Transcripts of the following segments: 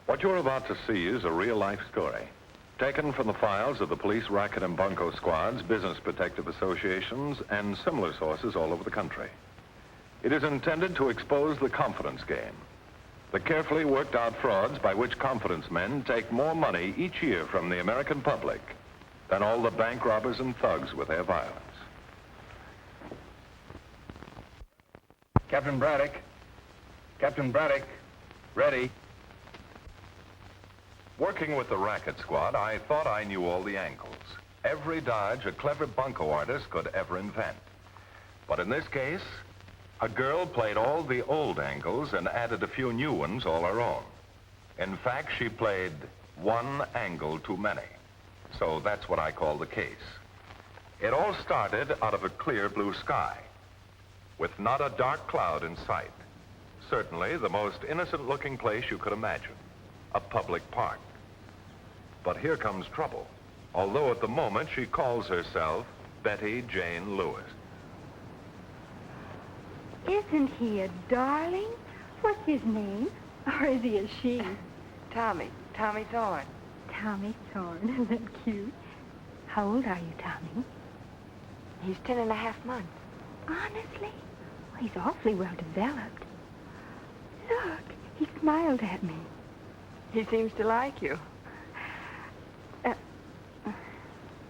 What you're about to see is a real-life story, taken from the files of the police racket and bunco squads, business protective associations, and similar sources all over the country. It is intended to expose the confidence game, the carefully worked out frauds by which confidence men take more money each year from the American public than all the bank robbers and thugs with their violence. Captain Braddock. Captain Braddock. Ready. Working with the racket squad, I thought I knew all the angles. Every dodge a clever bunco artist could ever invent. But in this case, a girl played all the old angles and added a few new ones all her own. In fact, she played one angle too many. So that's what I call the case. It all started out of a clear blue sky, with not a dark cloud in sight. Certainly the most innocent-looking place you could imagine, a public park. But here comes trouble, although at the moment she calls herself Betty Jane Lewis. Isn't he a darling? What's his name? Or is he a she? Tommy Thorne. Tommy Thorne, isn't that cute? How old are you, Tommy? He's 10.5 months. Honestly? Well, he's awfully well developed. Look, he smiled at me. He seems to like you.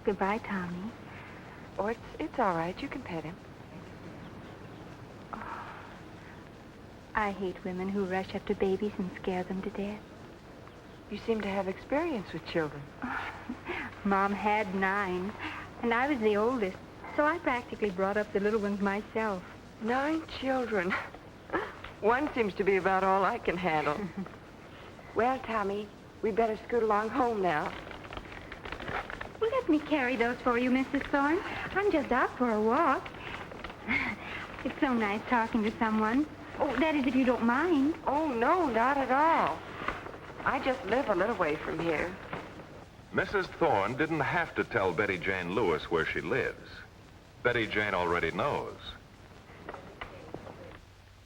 Goodbye, Tommy. Oh, it's all right. You can pet him. Oh, I hate women who rush up to babies and scare them to death. You seem to have experience with children. Mom had 9, and I was the oldest, so I practically brought up the little ones myself. 9 children. One seems to be about all I can handle. Well, Tommy, we better scoot along home now. Well, let me carry those for you, Mrs. Thorne. I'm just out for a walk. It's so nice talking to someone. Oh, that is, if you don't mind. Oh, no, not at all. I just live a little way from here. Mrs. Thorne didn't have to tell Betty Jane Lewis where she lives. Betty Jane already knows.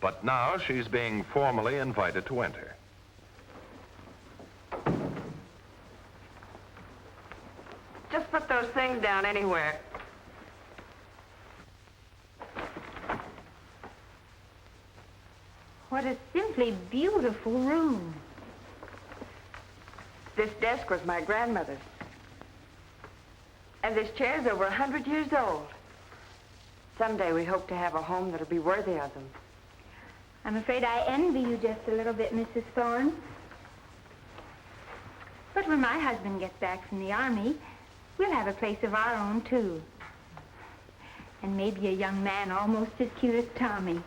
But now she's being formally invited to enter. Just put those things down anywhere. What a simply beautiful room. This desk was my grandmother's. And this chair's over 100 years old. Someday we hope to have a home that'll be worthy of them. I'm afraid I envy you just a little bit, Mrs. Thorne. But when my husband gets back from the army, we'll have a place of our own, too. And maybe a young man almost as cute as Tommy.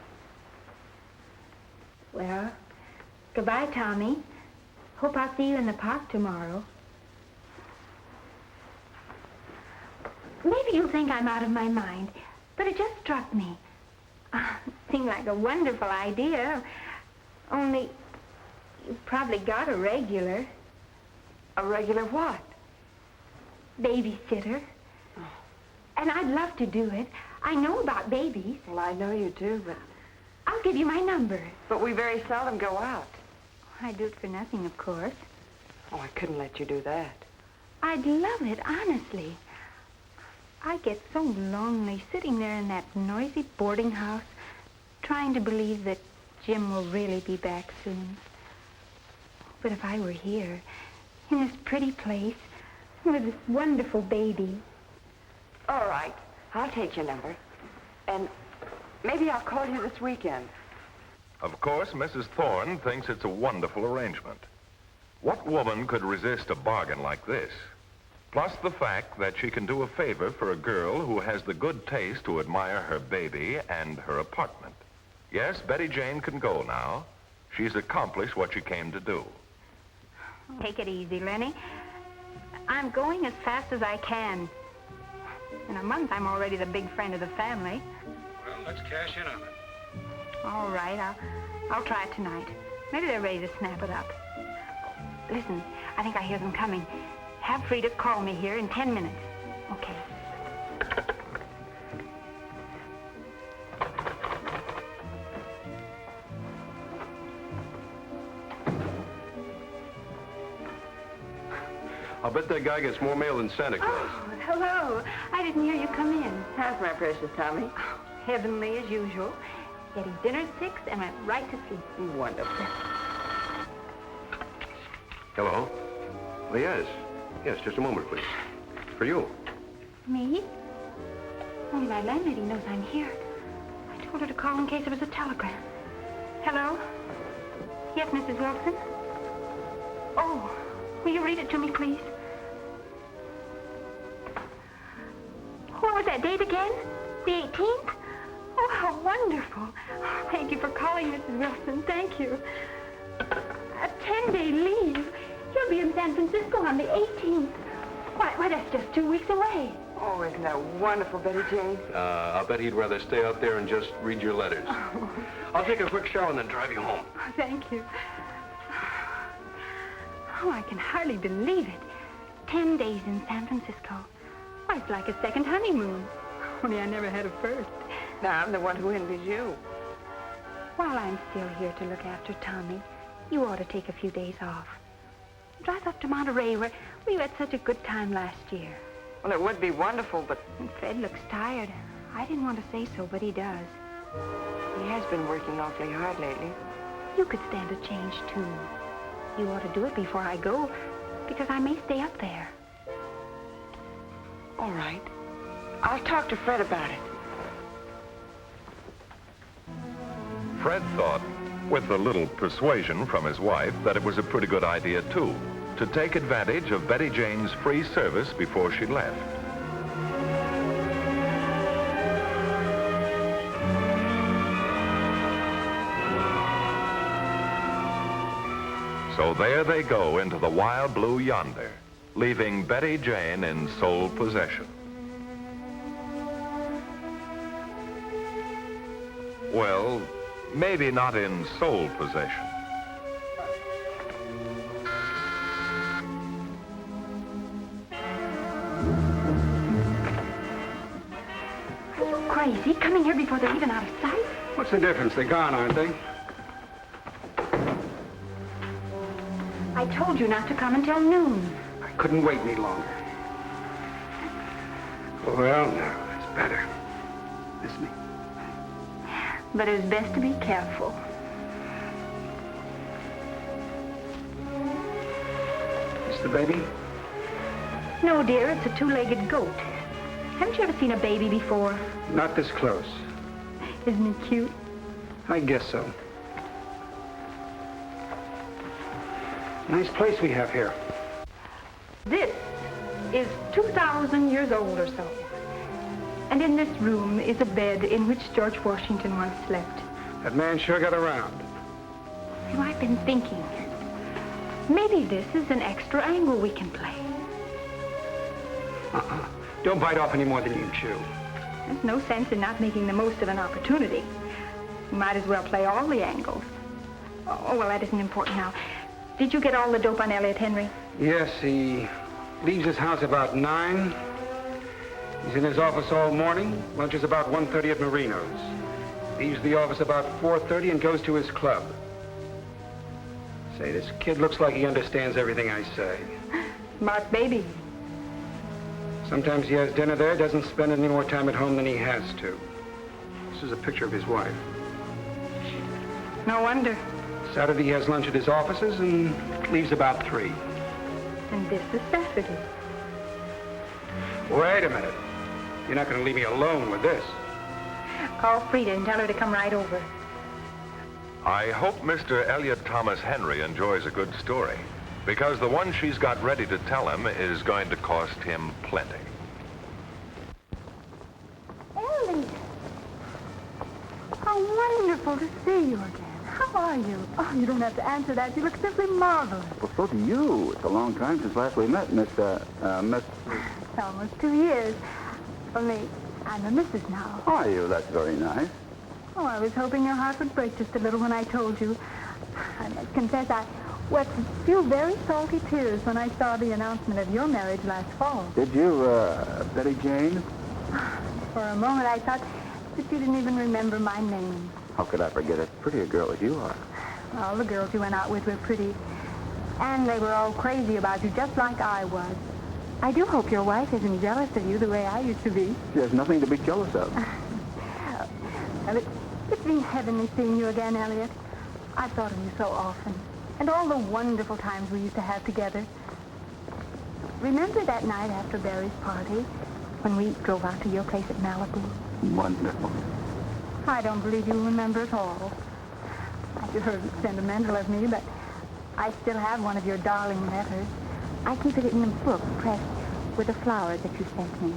Well, goodbye, Tommy. Hope I'll see you in the park tomorrow. Maybe you'll think I'm out of my mind, but it just struck me. It seemed like a wonderful idea. Only, you've probably got a regular. A regular what? Babysitter. Oh. And I'd love to do it. I know about babies. Well, I know you do, but... I'll give you my number. But we very seldom go out. I do it for nothing, of course. Oh, I couldn't let you do that. I'd love it, honestly. I get so lonely sitting there in that noisy boarding house, trying to believe that Jim will really be back soon. But if I were here, in this pretty place, with this wonderful baby. All right. I'll take your number. And maybe I'll call you this weekend. Of course, Mrs. Thorne thinks it's a wonderful arrangement. What woman could resist a bargain like this? Plus the fact that she can do a favor for a girl who has the good taste to admire her baby and her apartment. Yes, Betty Jane can go now. She's accomplished what she came to do. Take it easy, Lenny. I'm going as fast as I can. In a month, I'm already the big friend of the family. Well, let's cash in on it. All right, I'll try it tonight. Maybe they're ready to snap it up. Listen, I think I hear them coming. Have Frida call me here in 10 minutes. Okay. I'll bet that guy gets more mail than Santa Claus. Oh, hello. I didn't hear you come in. How's my precious Tommy? Heavenly as usual. Had his dinner at 6 and went right to sleep. Wonderful. Hello? Oh, yes. Yes, just a moment, please. For you. Me? Only my landlady knows I'm here. I told her to call in case there was a telegram. Hello? Yes, Mrs. Wilson? Oh, will you read it to me, please? What was that date again? The 18th? Oh, how wonderful. Oh, thank you for calling, Mrs. Wilson. Thank you. A 10-day leave. You'll be in San Francisco on the 18th. Why, that's just 2 weeks away. Oh, isn't that wonderful, Betty Jane? I'll bet he'd rather stay out there and just read your letters. Oh, I'll take a quick shower and then drive you home. thank you. Oh, I can hardly believe it. 10 days in San Francisco. Why, it's like a second honeymoon. Only I never had a first. Now, I'm the one who envies you. While I'm still here to look after Tommy, you ought to take a few days off. Drive up to Monterey, where we had such a good time last year. Well, it would be wonderful, but And Fred looks tired. I didn't want to say so, but he does. he has been working awfully hard lately. You could stand a change, too. You ought to do it before I go, because I may stay up there. All right. I'll talk to Fred about it. Fred thought, with a little persuasion from his wife, that it was a pretty good idea, too, to take advantage of Betty Jane's free service before she left. So there they go into the wild blue yonder, leaving Betty Jane in sole possession. Well, maybe not in sole possession. Are you crazy, coming here before they're even out of sight? What's the difference? They're gone, aren't they? I told you not to come until noon. I couldn't wait any longer. Well, now, that's better. Miss me? But it's best to be careful. Is the baby? No, dear, it's a two-legged goat. Haven't you ever seen a baby before? Not this close. Isn't he cute? I guess so. Nice place we have here. This is 2,000 years old or so. And in this room is a bed in which George Washington once slept. That man sure got around. So I've been thinking, maybe this is an extra angle we can play. Don't bite off any more than you can chew. There's no sense in not making the most of an opportunity. You might as well play all the angles. Oh, well, that isn't important now. Did you get all the dope on Elliot Henry? Yes, he leaves his house about 9. He's in his office all morning. Lunches about 1:30 at Marino's. Leaves the office about 4:30 and goes to his club. Say, this kid looks like he understands everything I say. Smart baby. Sometimes he has dinner there, doesn't spend any more time at home than he has to. This is a picture of his wife. No wonder. Saturday he has lunch at his offices and leaves about 3. And this is Saturday. Wait a minute. You're not going to leave me alone with this. Call Frida and tell her to come right over. I hope Mr. Elliot Thomas Henry enjoys a good story, because the one she's got ready to tell him is going to cost him plenty. Ellie! How wonderful to see you again. How are you? Oh, you don't have to answer that. You look simply marvelous. Well, so do you. It's a long time since last we met, Miss... It's almost 2 years. Only, I'm a missus now. Are you? That's very nice. Oh, I was hoping your heart would break just a little when I told you. I must confess, I wept a few very salty tears when I saw the announcement of your marriage last fall. Did you, Betty Jane? For a moment, I thought that you didn't even remember my name. How could I forget as pretty a girl as you are? All the girls you went out with were pretty. And they were all crazy about you, just like I was. I do hope your wife isn't jealous of you the way I used to be. She has nothing to be jealous of. Well, it's been heavenly seeing you again, Elliot. I've thought of you so often. And all the wonderful times we used to have together. Remember that night after Barry's party, when we drove out to your place at Malibu? Wonderful. I don't believe you remember at all. You're sentimental of me, but I still have one of your darling letters. I keep it in a book pressed with a flower that you sent me.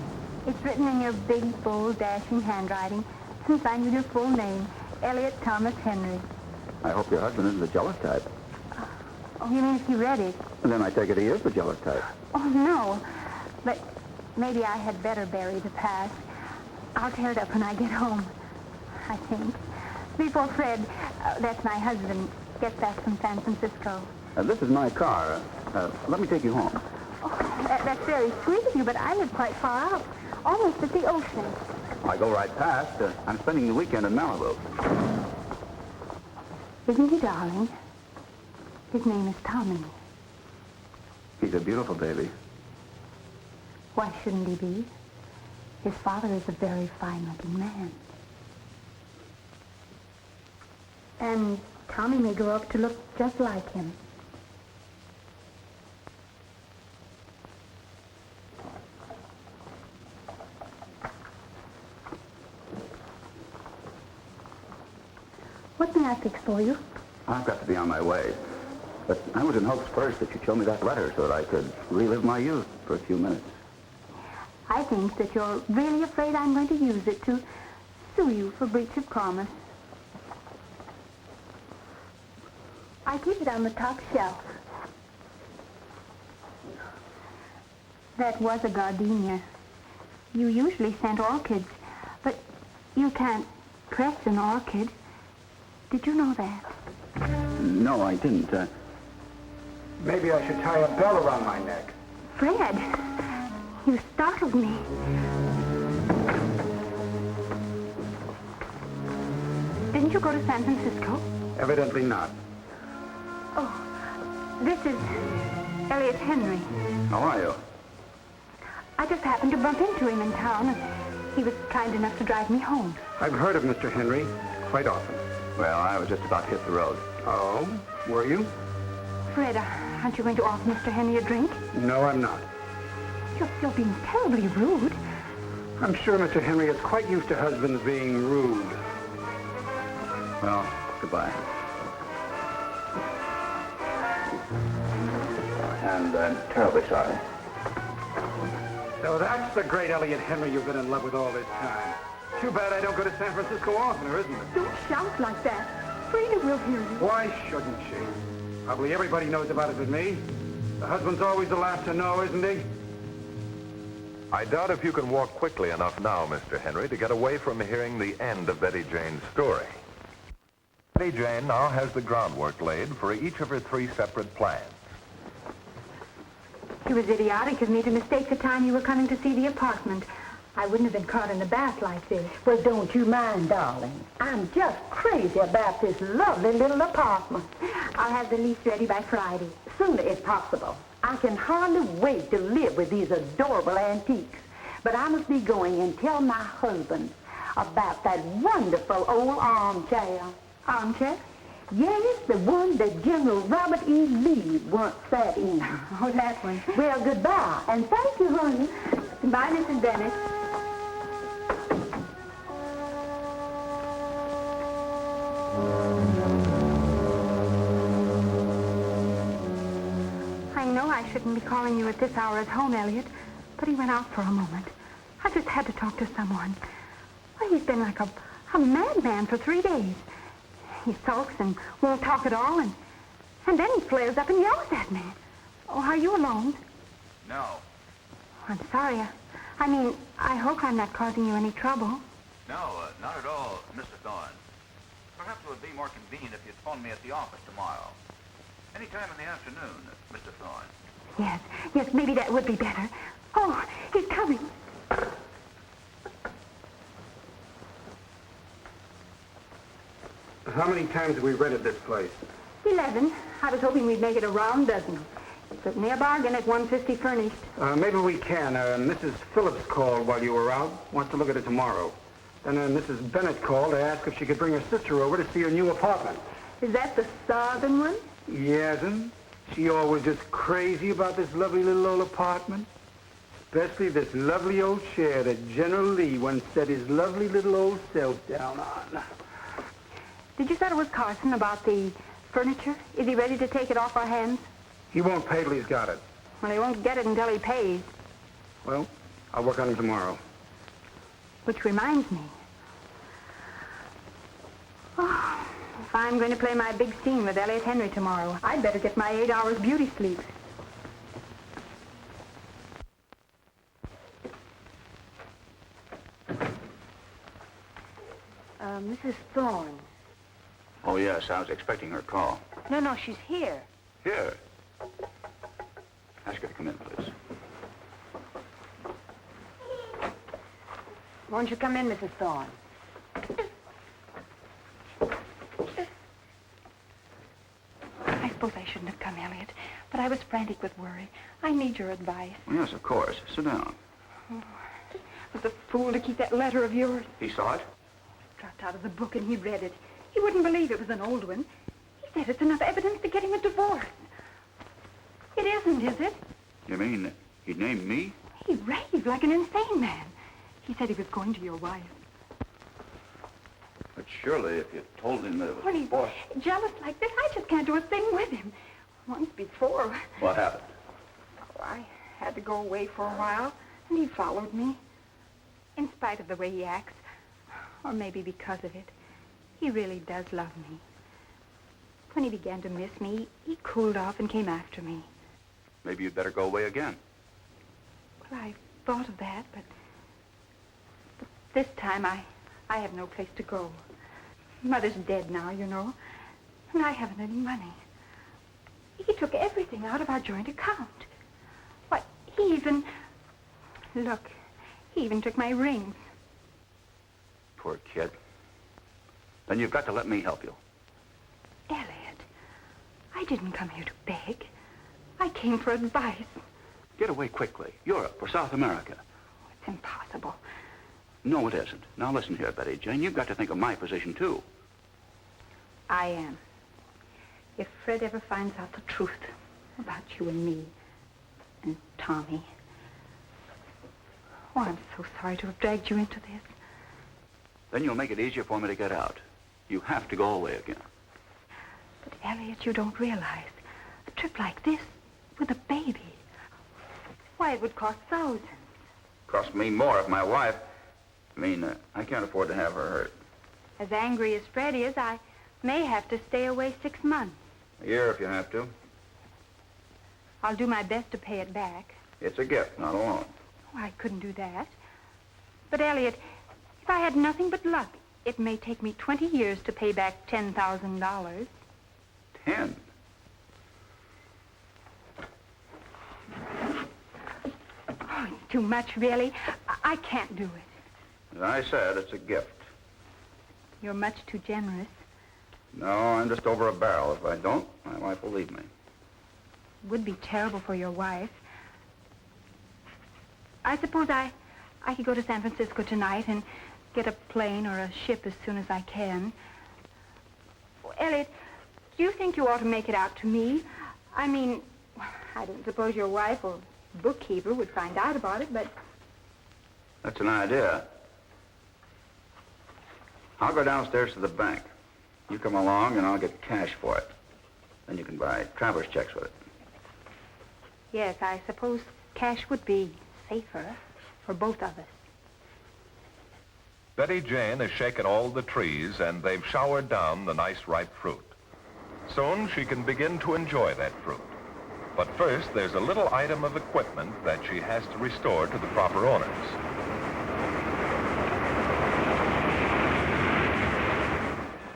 It's written in your big, bold, dashing handwriting and signed with your full name, Elliot Thomas Henry. I hope your husband isn't the jealous type. Oh, you mean if he read it? And then I take it he is the jealous type. Oh, no. But maybe I had better bury the past. I'll tear it up when I get home, I think. Before Fred, that's my husband, gets back from San Francisco. This is my car. Let me take you home. Oh, that's very sweet of you, but I live quite far out, almost at the ocean. I go right past. I'm spending the weekend in Malibu. Isn't he darling? His name is Tommy. He's a beautiful baby. Why shouldn't he be? His father is a very fine-looking man. And Tommy may grow up to look just like him. What may I fix for you? I've got to be on my way. But I was in hopes first that you'd show me that letter so that I could relive my youth for a few minutes. I think that you're really afraid I'm going to use it to sue you for breach of promise. I keep it on the top shelf. That was a gardenia. You usually sent orchids, but you can't press an orchid. Did you know that? No, I didn't. Maybe I should tie a bell around my neck. Fred, you startled me. Didn't you go to San Francisco? Evidently not. Oh, this is Elliot Henry. How are you? I just happened to bump into him in town, and he was kind enough to drive me home. I've heard of Mr. Henry quite often. Well, I was just about to hit the road. Oh, were you? Fred, aren't you going to offer Mr. Henry a drink? No, I'm not. You're being terribly rude. I'm sure Mr. Henry is quite used to husbands being rude. Well, goodbye. And I'm terribly sorry. So that's the great Elliot Henry you've been in love with all this time. Too bad I don't go to San Francisco oftener, isn't it? Don't shout like that. Frida will hear you. Why shouldn't she? Probably everybody knows about it but me. The husband's always the last to know, isn't he? I doubt if you can walk quickly enough now, Mr. Henry, to get away from hearing the end of Betty Jane's story. Betty Jane now has the groundwork laid for each of her 3 separate plans. It was idiotic of me to mistake the time you were coming to see the apartment. I wouldn't have been caught in the bath like this. Well, don't you mind, darling. I'm just crazy about this lovely little apartment. I'll have the lease ready by Friday. Sooner if possible. I can hardly wait to live with these adorable antiques. But I must be going and tell my husband about that wonderful old armchair. Armchair? Yes, the one that General Robert E. Lee once sat in. Oh, that one. Well, goodbye, and thank you, honey. Goodbye, Mrs. Bennett. I know I shouldn't be calling you at this hour at home, Elliot, but he went out for a moment. I just had to talk to someone. Well, he's been like a madman for 3 days. He sulks and won't talk at all, and then he flares up and yells at me. Oh, are you alone? No. I'm sorry. I mean, I hope I'm not causing you any trouble. No, not at all, Mr. Thorne. Perhaps it would be more convenient if you'd phone me at the office tomorrow. Any time in the afternoon, Mr. Thorne. Yes, maybe that would be better. Oh, he's coming. How many times have we rented this place? 11. I was hoping we'd make it a round dozen. Certainly a bargain at $150 furnished. Maybe we can. Mrs. Phillips called while you were out. Wants to look at it tomorrow. Then Mrs. Bennett called to ask if she could bring her sister over to see her new apartment. Is that the southern one? Yes'm. She always just crazy about this lovely little old apartment. Especially this lovely old chair that General Lee once set his lovely little old self down on. Did you settle with Carson about the furniture? Is he ready to take it off our hands? He won't pay till he's got it. Well, he won't get it until he pays. Well, I'll work on him tomorrow. Which reminds me. Oh, if I'm going to play my big scene with Elliot Henry tomorrow, I'd better get my 8 hours beauty sleep. Mrs. Thorne. Oh, yes, I was expecting her call. No, she's here. Here. Ask her to come in, please. Won't you come in, Mrs. Thorne? I suppose I shouldn't have come, Elliot, but I was frantic with worry. I need your advice. Yes, of course. Sit down. Oh, I was a fool to keep that letter of yours. He saw it? Dropped out of the book and he read it. He wouldn't believe it was an old one. He said it's enough evidence to get him a divorce. It isn't, is it? You mean he named me? He raved like an insane man. He said he was going to your wife. But surely if you told him that it was When he's divorce... jealous like this, I just can't do a thing with him. Once before, What happened? I had to go away for a while, and he followed me. In spite of the way he acts, or maybe because of it, he really does love me. When he began to miss me, he cooled off and came after me. Maybe you'd better go away again. Well, I thought of that, but this time I have no place to go. Mother's dead now, you know, and I haven't any money. He took everything out of our joint account. Why, he even took my rings. Poor kid. Then you've got to let me help you. Elliot, I didn't come here to beg. I came for advice. Get away quickly. Europe or South America. It's impossible. No, it isn't. Now listen here, Betty Jane. You've got to think of my position, too. I am. If Fred ever finds out the truth about you and me and Tommy. Oh, I'm so sorry to have dragged you into this. Then you'll make it easier for me to get out. You have to go away again. But, Elliot, you don't realize. A trip like this, with a baby, why, it would cost thousands. Cost me more if my wife... I can't afford to have her hurt. As angry as Fred is, I may have to stay away 6 months. A year if you have to. I'll do my best to pay it back. It's a gift, not a loan. Oh, I couldn't do that. But, Elliot, if I had nothing but luck, it may take me 20 years to pay back $10,000. 10? Oh, it's too much, really. I can't do it. As I said, it's a gift. You're much too generous. No, I'm just over a barrel. If I don't, my wife will leave me. It would be terrible for your wife. I suppose I could go to San Francisco tonight and get a plane or a ship as soon as I can. Oh, Elliot, do you think you ought to make it out to me? I mean, I don't suppose your wife or bookkeeper would find out about it, but... That's an idea. I'll go downstairs to the bank. You come along and I'll get cash for it. Then you can buy traveler's checks with it. Yes, I suppose cash would be safer for both of us. Betty Jane has shaken all the trees, and they've showered down the nice ripe fruit. Soon she can begin to enjoy that fruit. But first, there's a little item of equipment that she has to restore to the proper owners.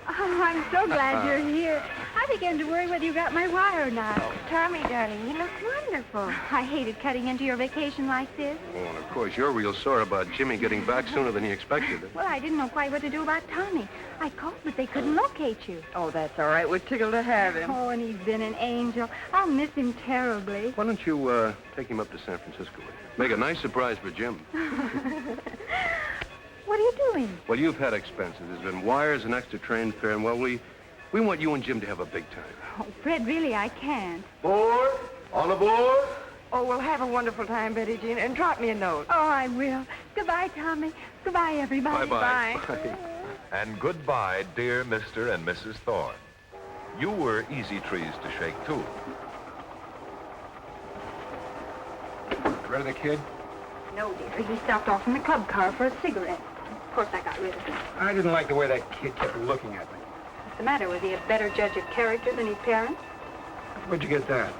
Oh, I'm so glad you're here. I began to worry whether you got my wire or not. Oh, Tommy, darling, you look wonderful. I hated cutting into your vacation like this. Oh, and of course, you're real sore about Jimmy getting back sooner than he expected. Well, I didn't know quite what to do about Tommy. I called, but they couldn't locate you. Oh, that's all right. We're tickled to have him. Oh, and he's been an angel. I'll miss him terribly. Why don't you take him up to San Francisco with you? Make a nice surprise for Jim. What are you doing? Well, you've had expenses. There's been wires and extra train fare, and, well, we want you and Jim to have a big time. Oh, Fred, really, I can't. Board? On the board? Oh, we'll have a wonderful time, Betty Jean, and drop me a note. Oh, I will. Goodbye, Tommy. Goodbye, everybody. Bye-bye. Bye. And goodbye, dear Mr. and Mrs. Thorne. You were easy trees to shake, too. Rid of the kid? No, dear. He stopped off in the club car for a cigarette. Of course, I got rid of him. I didn't like the way that kid kept looking at me. What's the matter? Was he a better judge of character than his parents? Where'd you get that?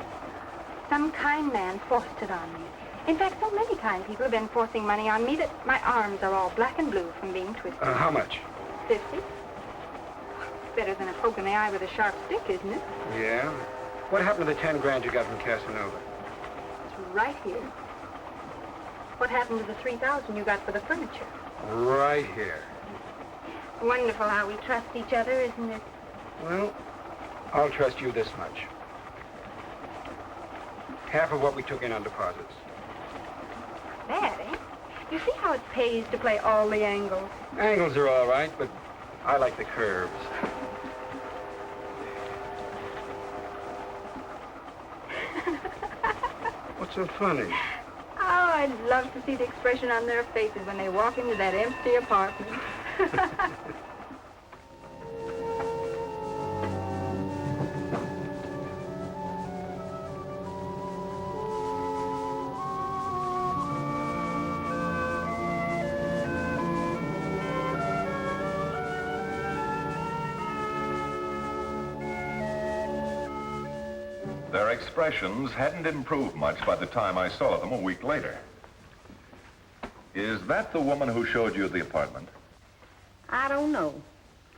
Some kind man forced it on me. In fact, so many kind people have been forcing money on me that my arms are all black and blue from being twisted. How much? 50. Better than a poke in the eye with a sharp stick, isn't it? Yeah. What happened to the 10 grand you got from Casanova? It's right here. What happened to the 3,000 you got for the furniture? Right here. Wonderful how we trust each other, isn't it? Well, I'll trust you this much. Half of what we took in on deposits. Bad, eh? You see how it pays to play all the angles? Angles are all right, but I like the curves. What's so funny? Oh, I'd love to see the expression on their faces when they walk into that empty apartment. Their expressions hadn't improved much by the time I saw them a week later. Is that the woman who showed you the apartment? I don't know.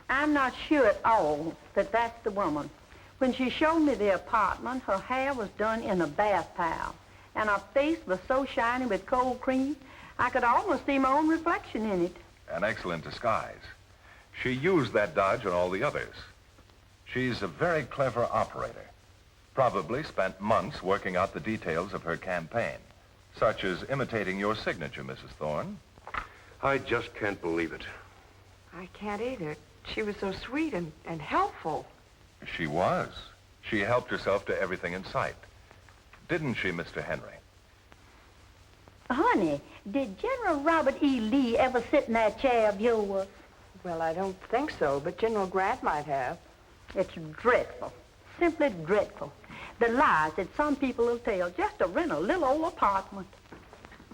I'm not sure at all that that's the woman. When she showed me the apartment, her hair was done in a bath towel, and her face was so shiny with cold cream, I could almost see my own reflection in it. An excellent disguise. She used that dodge on all the others. She's a very clever operator. Probably spent months working out the details of her campaign, such as imitating your signature, Mrs. Thorne. I just can't believe it. I can't either. She was so sweet and helpful. She was. She helped herself to everything in sight. Didn't she, Mr. Henry? Honey, did General Robert E. Lee ever sit in that chair of yours? Well, I don't think so, but General Grant might have. It's dreadful. Simply dreadful. The lies that some people will tell just to rent a little old apartment.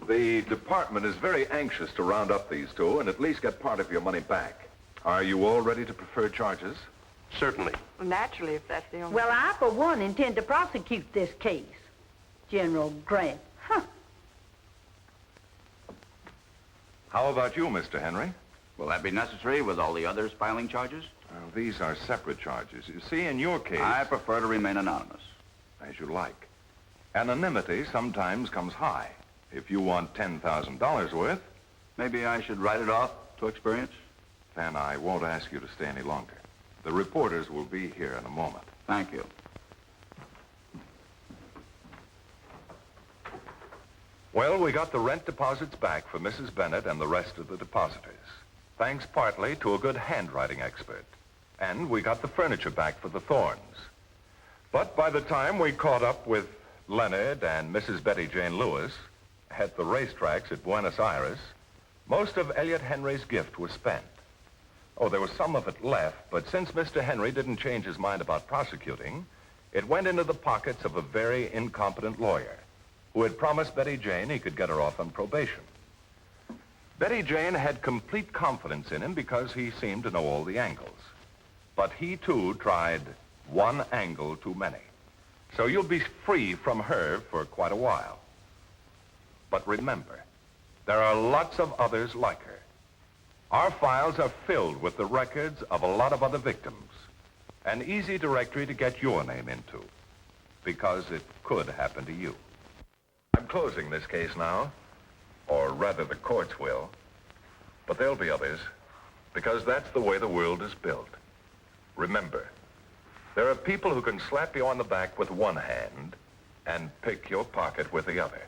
The department is very anxious to round up these two and at least get part of your money back. Are you all ready to prefer charges? Certainly. Naturally, if that's the only... Well, I, for one, intend to prosecute this case. General Grant. Huh. How about you, Mr. Henry? Will that be necessary with all the others filing charges? Well, these are separate charges. You see, in your case... I prefer to remain anonymous. As you like. Anonymity sometimes comes high. If you want $10,000 worth... Maybe I should write it off to experience? Then I won't ask you to stay any longer. The reporters will be here in a moment. Thank you. Well, we got the rent deposits back for Mrs. Bennett and the rest of the depositors, thanks partly to a good handwriting expert. And we got the furniture back for the Thornes. But by the time we caught up with Leonard and Mrs. Betty Jane Lewis at the racetracks at Buenos Aires, most of Elliot Henry's gift was spent. Oh, there was some of it left, but since Mr. Henry didn't change his mind about prosecuting, it went into the pockets of a very incompetent lawyer who had promised Betty Jane he could get her off on probation. Betty Jane had complete confidence in him because he seemed to know all the angles. But he, too, tried one angle too many. So you'll be free from her for quite a while. But remember, there are lots of others like her. Our files are filled with the records of a lot of other victims. An easy directory to get your name into, because it could happen to you. I'm closing this case now, or rather the courts will, but there'll be others, because that's the way the world is built. Remember, there are people who can slap you on the back with one hand and pick your pocket with the other.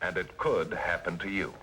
And it could happen to you.